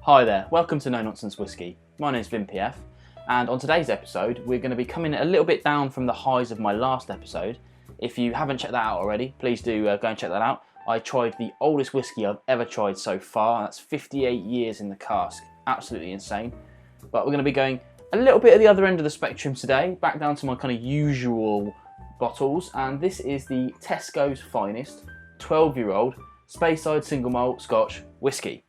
Hi there, welcome to Nonsense Whisky. My name is VinPF, and on today's episode we're going to be coming a little bit down from the highs of my last episode. If you haven't checked that out already, please do go and check that out. I tried the oldest whisky I've ever tried so far. That's 58 years in the cask. Absolutely insane. But we're going to be going a little bit at the other end of the spectrum today, back down to my kind of usual bottles, and this is the Tesco's finest 12-year-old Speyside single malt Scotch whisky.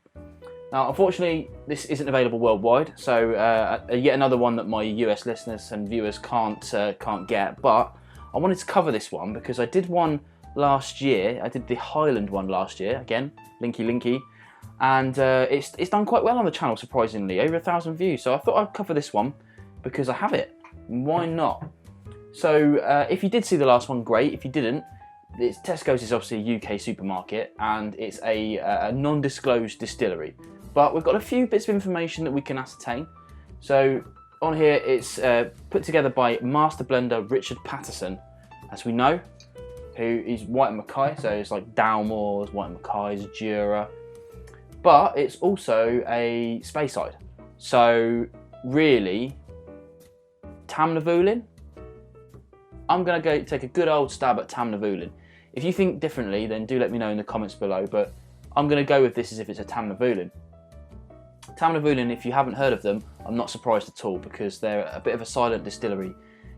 Now, unfortunately, this isn't available worldwide, so yet another one that my US listeners and viewers can't get. But I wanted to cover this one because I did one last year. I did the Highland one last year. Again, linky, and it's done quite well on the channel, surprisingly, over 1,000 views. So I thought I'd cover this one because I have it. Why not? So if you did see the last one, great. If you didn't, Tesco's is obviously a UK supermarket, and it's a non-disclosed distillery. But we've got a few bits of information that we can ascertain. So on here, it's put together by master blender Richard Patterson, as we know, who is White and Mackay. So it's like Dalmore's, White and Mackay's, Jura. But it's also a Speyside. So really, Tamnavulin. I'm going to go take a good old stab at Tamnavulin. If you think differently, then do let me know in the comments below. But I'm going to go with this as if it's a Tamnavulin. Tamnavulin, if you haven't heard of them, I'm not surprised at all because they're a bit of a silent distillery.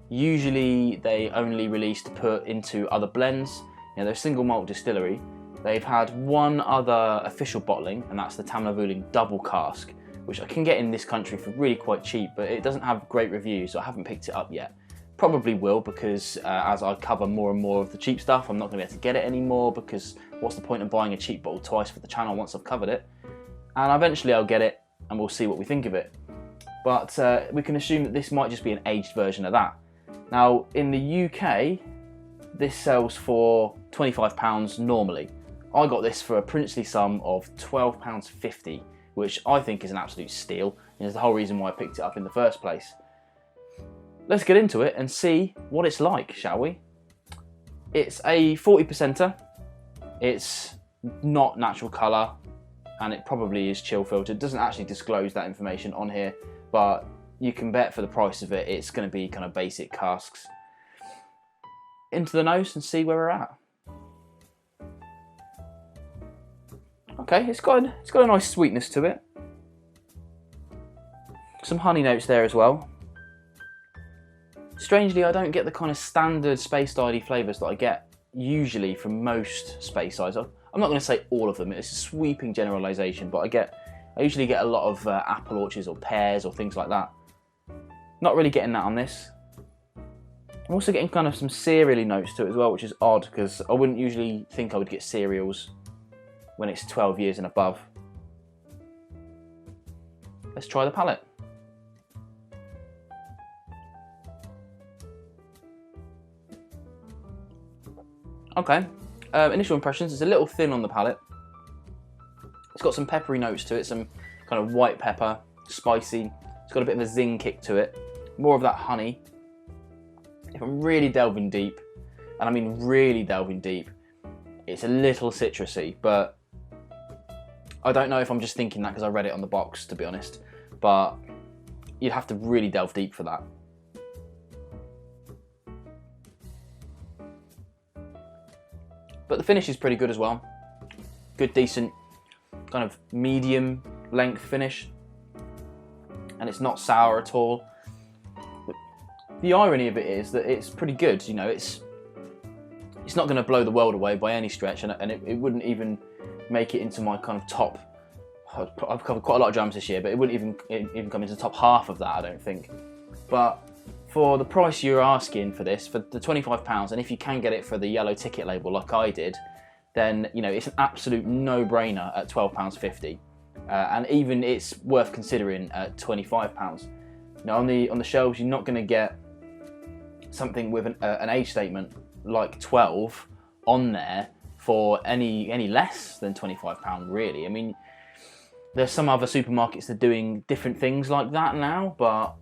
Usually they only release to put into other blends. You know, they're a single malt distillery. They've had one other official bottling, and that's the Tamnavulin double cask, which I can get in this country for really quite cheap, but it doesn't have great reviews, so I haven't picked it up yet. Probably will, because as I cover more and more of the cheap stuff, I'm not going to be able to get it anymore, because what's the point of buying a cheap bottle twice for the channel once I've covered it? And eventually I'll get it, and we'll see what we think of it. But we can assume that this might just be an aged version of that. Now, in the UK, this sells for £25 normally. I got this for a princely sum of £12.50, which I think is an absolute steal, and is the whole reason why I picked it up in the first place. Let's get into it and see what it's like, shall we? It's a 40%er. It's not natural colour, and it probably is chill filtered. It doesn't actually disclose that information on here, but you can bet for the price of it, it's going to be kind of basic casks. Into the nose and see where we're at. Okay, it's got a nice sweetness to it. Some honey notes there as well. Strangely, I don't get the kind of standard Speyside flavours that I get usually from most Speysides. I'm not going to say all of them, it's a sweeping generalisation, but I usually get a lot of apple orchards or pears or things like that. Not really getting that on this. I'm also getting kind of some cereally notes to it as well, which is odd, because I wouldn't usually think I would get cereals when it's 12 years and above. Let's try the palate. Okay, initial impressions, it's a little thin on the palate. It's got some peppery notes to it, some kind of white pepper, spicy. It's got a bit of a zing kick to it, more of that honey. If I'm really delving deep, and I mean really delving deep, it's a little citrusy, but I don't know if I'm just thinking that because I read it on the box, to be honest, but you'd have to really delve deep for that. But the finish is pretty good as well. Good, decent, kind of medium length finish. And it's not sour at all. But the irony of it is that it's pretty good. You know, it's not going to blow the world away by any stretch, and it wouldn't even make it into my kind of top. I've covered quite a lot of drams this year, but it wouldn't even come into the top half of that, I don't think. But for the price you're asking for this, for the £25, and if you can get it for the yellow ticket label like I did, then you know it's an absolute no-brainer at £12.50, and even it's worth considering at £25. Now on the shelves, you're not going to get something with an age statement like 12 on there for any less than £25, really. I mean, there's some other supermarkets that are doing different things like that now, but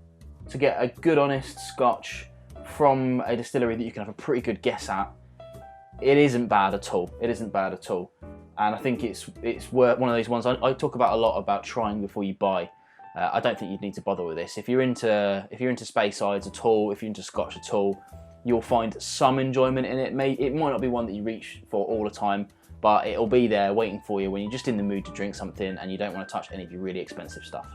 to get a good honest Scotch from a distillery that you can have a pretty good guess at, it isn't bad at all. It isn't bad at all. and I think it's one of those ones I talk about a lot, about trying before you buy. I don't think you'd need to bother with this. If you're into Speysides at all, if you're into Scotch at all, you'll find some enjoyment in it. It might not be one that you reach for all the time, but it'll be there waiting for you when you're just in the mood to drink something and you don't want to touch any of your really expensive stuff.